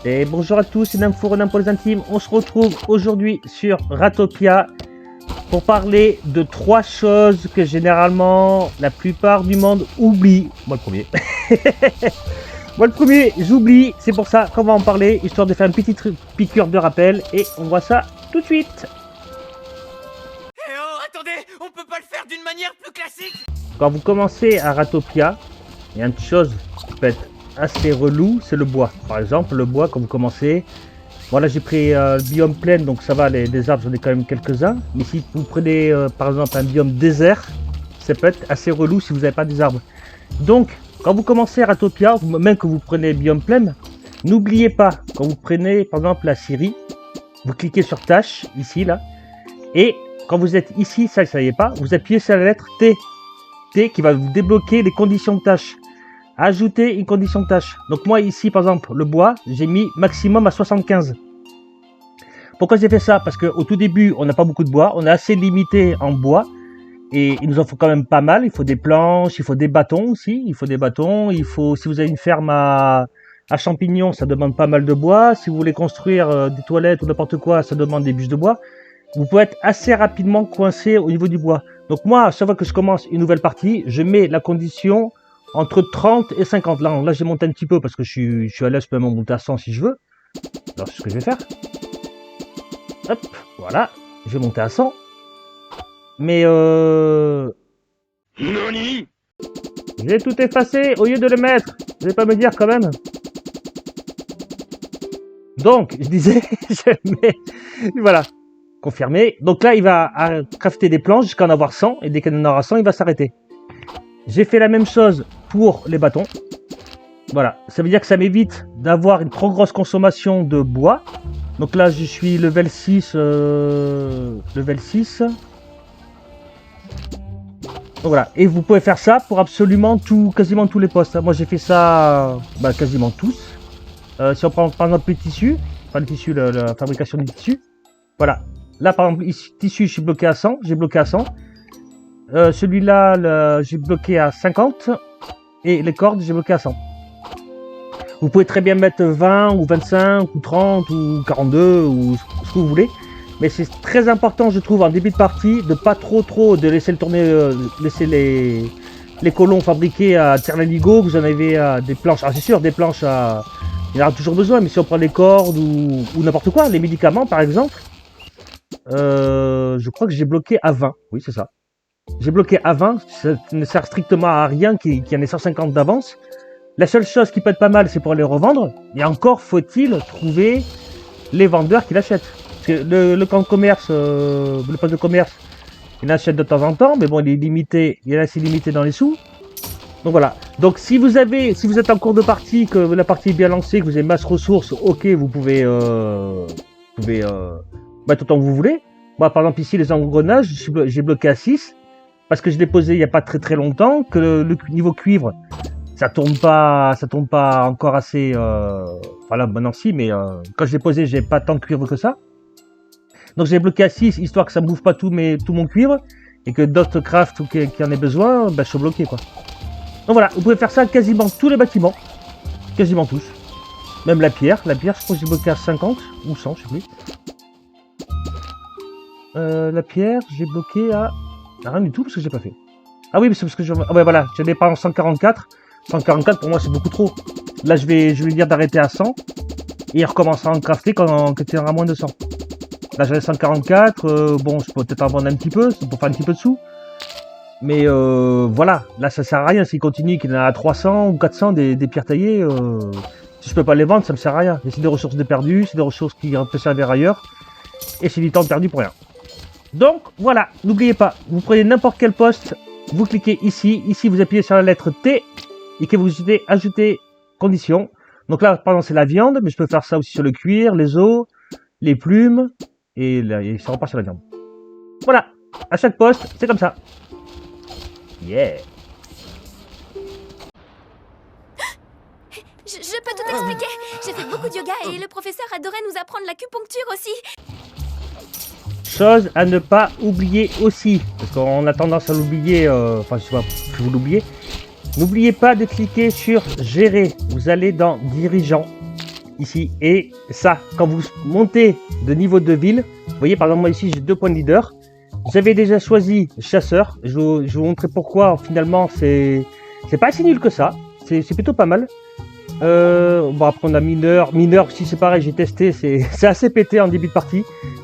Et bonjour à tous, c'est Namfour Renam pour les intimes. On se retrouve aujourd'hui sur Ratopia pour parler de 3 choses que généralement la plupart du monde oublie. Moi le premier. Moi le premier, j'oublie. C'est pour ça qu'on va en parler, histoire de faire une petite piqûre de rappel. Et on voit ça tout de suite. Eh oh, attendez, on peut pas le faire d'une manière plus classique? Quand vous commencez à Ratopia, il y a une chose qui peut être assez relou, c'est le bois. Par exemple, le bois, quand vous commencez, voilà, j'ai pris le biome plaine, donc ça va, les arbres, j'en ai quand même quelques-uns. Mais si vous prenez par exemple un biome désert, ça peut être assez relou si vous n'avez pas des arbres. Donc, quand vous commencez à Ratopia, même que vous prenez biome plaine, n'oubliez pas, quand vous prenez par exemple la Syrie, vous cliquez sur tâche, ici, là, et quand vous êtes ici, ça ne savez pas, vous appuyez sur la lettre T. T qui va vous débloquer les conditions de tâche. Ajouter une condition de tâche. Donc moi ici par exemple le bois, j'ai mis maximum à 75. Pourquoi j'ai fait ça? Parce qu'au tout début on n'a pas beaucoup de bois, on est assez limité en bois. Et il nous en faut quand même pas mal. Il faut des planches, il faut des bâtons aussi. Il faut des bâtons, il faut, si vous avez une ferme à champignons, ça demande pas mal de bois. Si vous voulez construire des toilettes ou n'importe quoi, ça demande des bûches de bois. Vous pouvez être assez rapidement coincé au niveau du bois. Donc moi, à chaque fois que je commence une nouvelle partie, je mets la condition entre 30 et 50. Là j'ai monté un petit peu parce que je suis à l'aise, je peux même monter à 100 si je veux. Alors c'est ce que je vais faire. Hop, voilà, je vais monter à 100. Mais Nani? j'ai tout effacé au lieu de le mettre. Vous allez pas me dire quand même. Donc, je disais, je mets... Voilà, confirmé. Donc là, il va crafter des planches jusqu'à en avoir 100. Et dès qu'il en aura 100, il va s'arrêter. J'ai fait la même chose pour les bâtons. Voilà, ça veut dire que ça m'évite d'avoir une trop grosse consommation de bois. Donc là, je suis level 6. Level 6. Donc voilà, et vous pouvez faire ça pour absolument tout, quasiment tous les postes. Moi, j'ai fait ça quasiment tous. Si on prend par exemple les tissus, enfin le tissu, la fabrication du tissu. Voilà, là par exemple, ici, tissu, je suis bloqué à 100. J'ai bloqué à 100. Celui-là, j'ai bloqué à 50 et les cordes, j'ai bloqué à 100. Vous pouvez très bien mettre 20 ou 25 ou 30 ou 42 ou ce que vous voulez. Mais c'est très important, je trouve, en début de partie, de pas trop de laisser le tourner, laisser les colons fabriqués à Terlaligo. Vous en avez des planches. Ah, c'est sûr, des planches à... Il y en aura toujours besoin, mais si on prend les cordes ou n'importe quoi, les médicaments par exemple, je crois que j'ai bloqué à 20. Oui, c'est ça. J'ai bloqué à 20, ça ne sert strictement à rien qu'il y en ait 150 d'avance. La seule chose qui peut être pas mal, c'est pour les revendre. Et encore faut-il trouver les vendeurs qui l'achètent. Parce que le camp de commerce, le poste de commerce, il achète de temps en temps, mais bon, il est limité, il est assez limité dans les sous. Donc voilà. Donc si vous êtes en cours de partie, que la partie est bien lancée, que vous avez masse ressources, ok, vous pouvez mettre autant que vous voulez. Moi, par exemple, ici, les engrenages, j'ai bloqué à 6. Parce que je l'ai posé il n'y a pas très longtemps, que le niveau cuivre, ça tourne pas encore assez. Voilà, maintenant si, mais quand je l'ai posé, j'ai pas tant de cuivre que ça. Donc j'ai bloqué à 6, histoire que ça ne bouffe pas tout mon cuivre, et que d'autres craft ou qui en aient besoin, je suis bloqué quoi. Donc voilà, vous pouvez faire ça à quasiment tous les bâtiments, quasiment tous. Même la pierre, je crois que j'ai bloqué à 50 ou 100, je sais plus. La pierre, j'ai bloqué à rien du tout parce que je l'ai pas fait. Ah oui, mais c'est parce que ouais, voilà, je l'ai pas en 144. 144 pour moi c'est beaucoup trop. Là je vais lui dire d'arrêter à 100 et il recommencera à en crafter quand il aura moins de 100. Là j'avais 144, bon je peux peut-être en vendre un petit peu, c'est pour faire un petit peu de sous. Mais voilà, là ça sert à rien s'il continue qu'il en a à 300 ou 400 des pierres taillées. Si je peux pas les vendre, ça me sert à rien. Et c'est des ressources de perdues, c'est des ressources qui peuvent servir ailleurs. Et c'est du temps perdu pour rien. Donc voilà, n'oubliez pas, vous prenez n'importe quel poste, vous cliquez ici, vous appuyez sur la lettre T et que vous ajoutez conditions. Donc là, par exemple, c'est la viande, mais je peux faire ça aussi sur le cuir, les os, les plumes, et ça repart sur la viande. Voilà, à chaque poste, c'est comme ça. Yeah. Je peux tout expliquer. J'ai fait beaucoup de yoga et le professeur adorait nous apprendre l'acupuncture aussi. Chose à ne pas oublier aussi, parce qu'on a tendance à l'oublier, enfin je sais pas si vous l'oubliez. N'oubliez pas de cliquer sur gérer, vous allez dans dirigeants ici. Et ça, quand vous montez de niveau de ville, vous voyez par exemple moi ici j'ai 2 points de leader. J'avais déjà choisi chasseur. Je vais vous montrer pourquoi finalement c'est pas si nul que ça. C'est plutôt pas mal. Bon après on a mineur. Mineur aussi c'est pareil, j'ai testé, c'est assez pété en début de partie.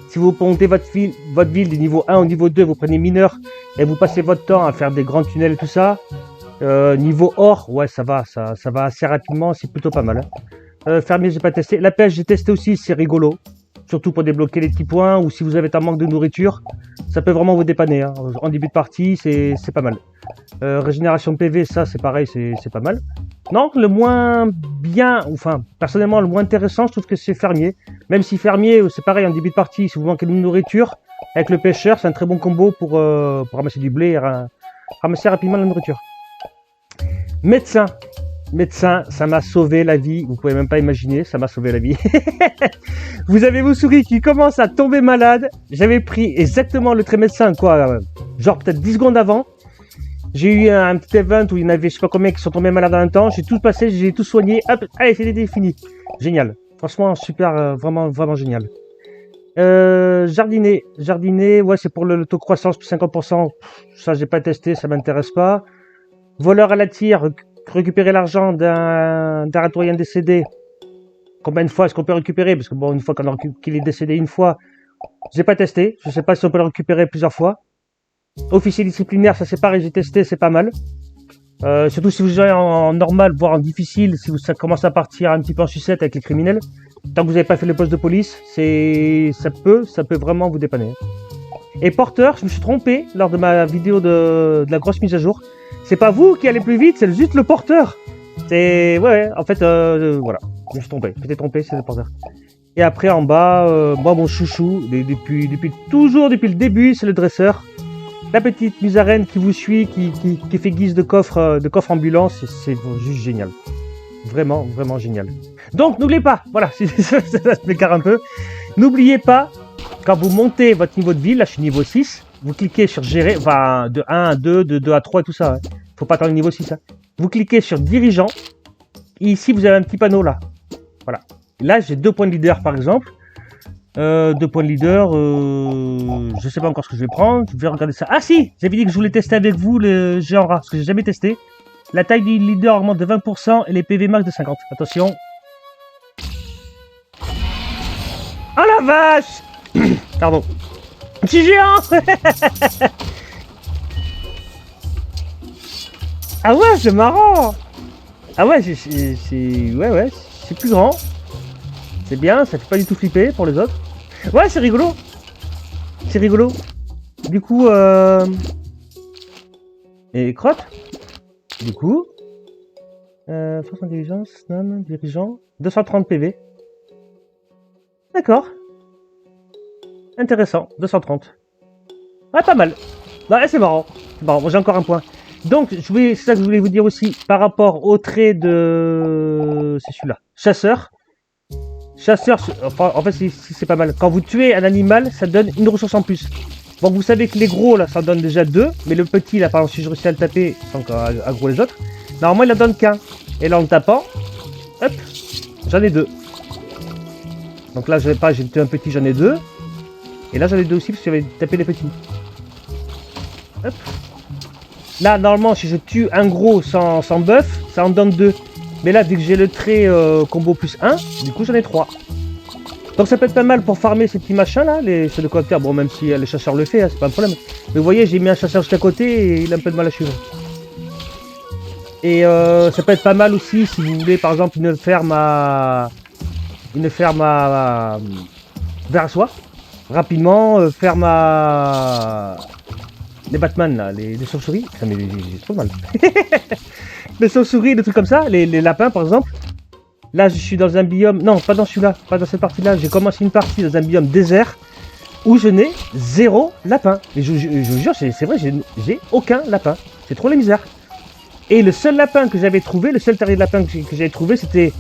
Si vous montez votre ville du niveau 1 au niveau 2, vous prenez mineur et vous passez votre temps à faire des grands tunnels et tout ça. Niveau or, ouais ça va assez rapidement, c'est plutôt pas mal. Fermier j'ai pas testé. La pêche j'ai testé aussi, c'est rigolo. Surtout pour débloquer les petits points ou si vous avez un manque de nourriture, ça peut vraiment vous dépanner. Hein. En début de partie, c'est pas mal. Régénération de PV, ça c'est pareil, c'est pas mal. Non, le moins bien, enfin personnellement le moins intéressant, je trouve que c'est fermier. Même si fermier, c'est pareil en début de partie, si vous manquez de nourriture, avec le pêcheur, c'est un très bon combo pour ramasser du blé et ramasser rapidement la nourriture. Médecin, ça m'a sauvé la vie, vous pouvez même pas imaginer, ça m'a sauvé la vie. Vous avez vos souris qui commencent à tomber malades. J'avais pris exactement le trait médecin, quoi, genre peut-être 10 secondes avant. J'ai eu un petit event où il y en avait je sais pas combien qui sont tombés malades en même temps. J'ai tout passé, j'ai tout soigné. Hop, allez, c'est fini. Génial. Franchement, super, vraiment génial. Jardiner, ouais, c'est pour le taux de croissance plus 50%. Ça, j'ai pas testé, ça m'intéresse pas. Voleur à la tire, récupérer l'argent d'un ratoyen décédé. Combien de fois est-ce qu'on peut récupérer? Parce que bon, une fois qu'il est décédé une fois, j'ai pas testé. Je sais pas si on peut le récupérer plusieurs fois. Officier disciplinaire, ça c'est pareil, j'ai testé, c'est pas mal. Surtout si vous jouez en normal, voire en difficile, si ça commence à partir un petit peu en sucette avec les criminels. Tant que vous n'avez pas fait le poste de police, ça peut vraiment vous dépanner. Et porteur, je me suis trompé lors de ma vidéo de la grosse mise à jour. C'est pas vous qui allez plus vite, c'est juste le porteur. Ouais, en fait, voilà, je me suis trompé. J'étais trompé, c'est le porteur. Et après en bas, moi mon chouchou, depuis le début, c'est le dresseur. La petite musarène qui vous suit, qui fait guise de coffre ambulant, c'est juste génial. Vraiment génial. Donc n'oubliez pas, voilà, ça se m'écarte un peu. N'oubliez pas, quand vous montez votre niveau de ville, là je suis niveau 6, vous cliquez sur gérer, enfin de 1 à 2, de 2 à 3 et tout ça. Hein. Faut pas attendre le niveau 6. Hein. Vous cliquez sur dirigeant. Et ici vous avez un petit panneau là. Voilà. Là j'ai 2 points de leader par exemple. 2 points de leader, je sais pas encore ce que je vais prendre, je vais regarder ça. Ah si, j'avais dit que je voulais tester avec vous le géant rat, parce que j'ai jamais testé. La taille du leader augmente de 20% et les PV max de 50. Attention. Oh la vache. Pardon. Petit géant. Ah ouais, c'est marrant. Ah ouais, c'est plus grand. C'est bien, ça fait pas du tout flipper pour les autres. Ouais, c'est rigolo. C'est rigolo. Du coup, et crotte. Du coup, force d'intelligence, non, dirigeant, 230 PV. D'accord. Intéressant, 230. Ouais, pas mal. Ouais, c'est marrant. Bon, j'ai encore un point. Donc, c'est ça que je voulais vous dire aussi par rapport au trait de... C'est celui-là. Chasseur. Chasseur, enfin, en fait, c'est pas mal. Quand vous tuez un animal, ça donne une ressource en plus. Bon, vous savez que les gros, là, ça donne déjà 2. Mais le petit, là, par exemple, si je réussis à le taper, sans aggro les autres, normalement, il en donne qu'un. Et là, en le tapant, hop, j'en ai 2. Donc là, j'ai tué un petit, j'en ai 2. Et là, j'en ai 2 aussi, parce que j'avais tapé les petits. Hop. Là, normalement, si je tue un gros sans buff, ça en donne 2. Mais là, vu que j'ai le trait combo plus 1, du coup, j'en ai 3. Donc ça peut être pas mal pour farmer ces petits machins là, ceux de coacteurs. Bon, même si le chasseur le fait, hein, c'est pas un problème. Mais vous voyez, j'ai mis un chasseur juste à côté et il a un peu de mal à suivre. Et ça peut être pas mal aussi si vous voulez, par exemple, une ferme à vers soi. Rapidement, ferme à... Les Batman là, les chauves-souris. Putain, mais j'ai trop mal. Les chauves-souris, des trucs comme ça, les lapins par exemple. Là, je suis dans un biome... Non, pas dans celui-là, pas dans cette partie-là. J'ai commencé une partie dans un biome désert où je n'ai 0 lapin. Et je vous jure, c'est vrai, j'ai aucun lapin. C'est trop la misère. Et le seul lapin que j'avais trouvé, le seul terrier de lapin que j'avais trouvé, c'était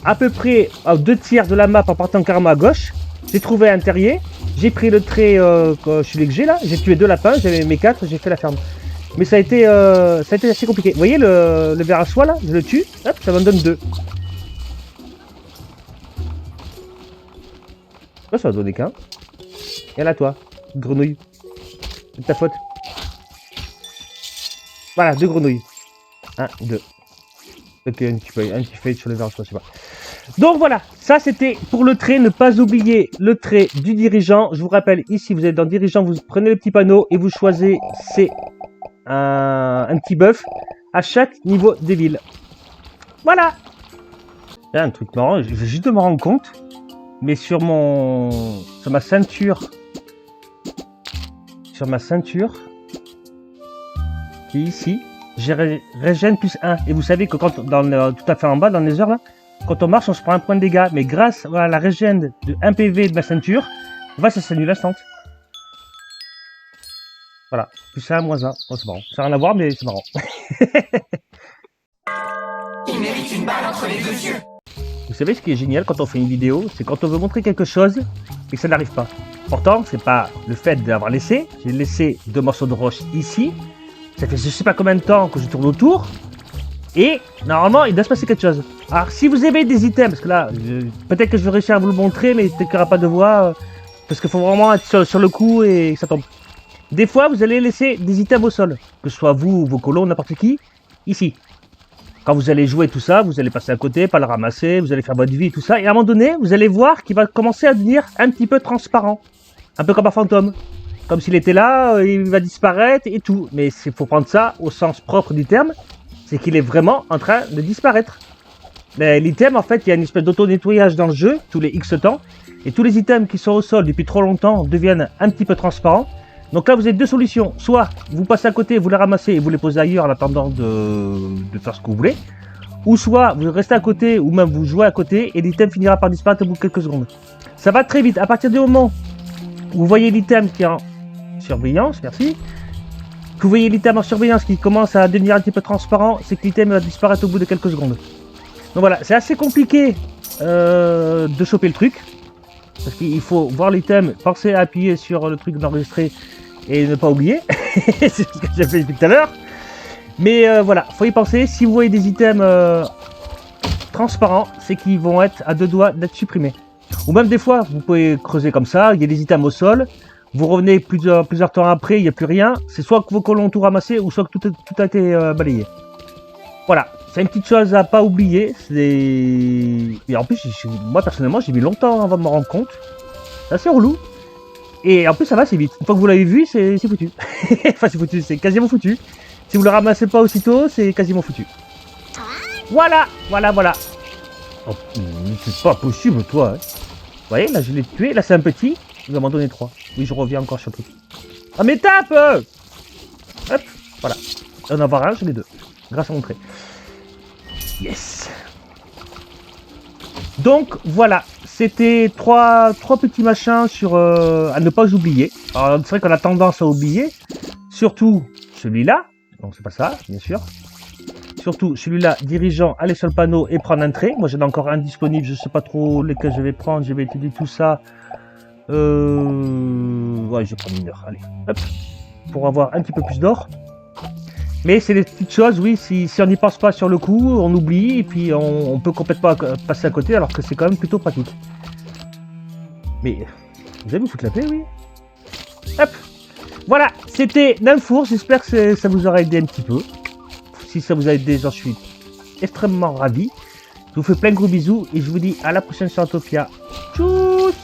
à peu près à 2/3 de la map en partant carrément à gauche. J'ai trouvé un terrier, j'ai pris le trait, celui que j'ai là, j'ai tué 2 lapins, j'avais mes 4, j'ai fait la ferme. Mais ça a été assez compliqué. Vous voyez le ver à soie là, je le tue, hop, ça m'en donne 2. Là, ça va donner qu'un. Et là, toi, grenouille. C'est ta faute. Voilà, 2 grenouilles. 1, 2. Ok, un petit fait sur le verre, je sais pas. Donc voilà, ça c'était pour le trait. Ne pas oublier le trait du dirigeant. Je vous rappelle, ici, vous êtes dans dirigeant, vous prenez le petit panneau et vous choisissez un petit bœuf à chaque niveau des villes. Voilà. Il y a un truc marrant, je vais juste me rendre compte, mais sur ma ceinture, qui est ici, j'ai régène plus 1. Et vous savez que quand, tout à fait en bas, dans les heures là, quand on marche, on se prend un point de dégâts. Mais grâce à la régène de 1 PV de ma ceinture, ça s'annule instant. Voilà, plus 1, moins 1. Oh, c'est marrant. Ça n'a rien à voir, mais c'est marrant. Il mérite une balle entre les 2 yeux. Vous savez ce qui est génial quand on fait une vidéo, c'est quand on veut montrer quelque chose et que ça n'arrive pas. Pourtant, c'est pas le fait d'avoir laissé. J'ai laissé 2 morceaux de roche ici. Ça fait je sais pas combien de temps que je tourne autour. Et normalement, il doit se passer quelque chose. Alors, si vous avez des items, parce que là, peut-être que je vais réussir à vous le montrer, mais peut-être qu'il n'y aura pas de voix. Parce qu'il faut vraiment être sur le coup et que ça tombe. Des fois, vous allez laisser des items au sol. Que ce soit vous, vos colons, n'importe qui. Ici. Quand vous allez jouer tout ça, vous allez passer à côté, pas le ramasser, vous allez faire votre vie, tout ça. Et à un moment donné, vous allez voir qu'il va commencer à devenir un petit peu transparent. Un peu comme un fantôme. Comme s'il était là, il va disparaître et tout. Mais il faut prendre ça au sens propre du terme. C'est qu'il est vraiment en train de disparaître. Mais l'item, en fait, il y a une espèce d'auto-nettoyage dans le jeu, tous les X temps. Et tous les items qui sont au sol depuis trop longtemps deviennent un petit peu transparents. Donc là, vous avez 2 solutions. Soit vous passez à côté, vous les ramassez et vous les posez ailleurs en attendant de faire ce que vous voulez. Ou soit vous restez à côté, ou même vous jouez à côté et l'item finira par disparaître au bout de quelques secondes. Ça va très vite. À partir du moment où vous voyez l'item qui est en surveillance, merci. Que vous voyez l'item en surveillance qui commence à devenir un petit peu transparent, c'est que l'item va disparaître au bout de quelques secondes. Donc voilà, c'est assez compliqué de choper le truc. Parce qu'il faut voir l'item, penser à appuyer sur le truc d'enregistrer et ne pas oublier. C'est ce que j'ai fait depuis tout à l'heure. Mais voilà, faut y penser. Si vous voyez des items transparents, c'est qu'ils vont être à 2 doigts d'être supprimés. Ou même des fois, vous pouvez creuser comme ça, il y a des items au sol. Vous revenez plusieurs temps après, il n'y a plus rien. C'est soit que vos colons ont tout ramassé, ou soit que tout a été balayé. Voilà. C'est une petite chose à pas oublier. Et en plus, moi personnellement, j'ai mis longtemps avant de me rendre compte. C'est assez relou. Et en plus, ça va assez vite. Une fois que vous l'avez vu, c'est foutu. Enfin, c'est foutu, c'est quasiment foutu. Si vous le ramassez pas aussitôt, c'est quasiment foutu. Voilà. Oh, c'est pas possible, toi. Hein. Vous voyez, là, je l'ai tué. Là, c'est un petit. Il va m'en donner 3. Oui, je reviens encore sur le truc. Ah, mais tape Hop, voilà. En avoir un, j'en ai 2. Grâce à mon trait. Yes. Donc voilà, c'était trois petits machins sur à ne pas oublier. Alors c'est vrai qu'on a tendance à oublier, surtout celui-là. Donc c'est pas ça, bien sûr. Surtout celui-là, dirigeant, aller sur le panneau et prendre un trait. Moi j'en ai encore un disponible, je sais pas trop lesquels je vais prendre. Je vais étudier tout ça. Ouais, je vais prendre une heure. Allez, hop, pour avoir un petit peu plus d'or. Mais c'est des petites choses, oui, si on n'y pense pas sur le coup, on oublie, et puis on peut complètement passer à côté, alors que c'est quand même plutôt pratique. Mais, vous allez me foutre la paix, oui. Hop. Voilà, c'était Namfour, j'espère que ça vous aura aidé un petit peu. Si ça vous a aidé, j'en suis extrêmement ravi. Je vous fais plein de gros bisous, et je vous dis à la prochaine sur Autopia. Tchuss.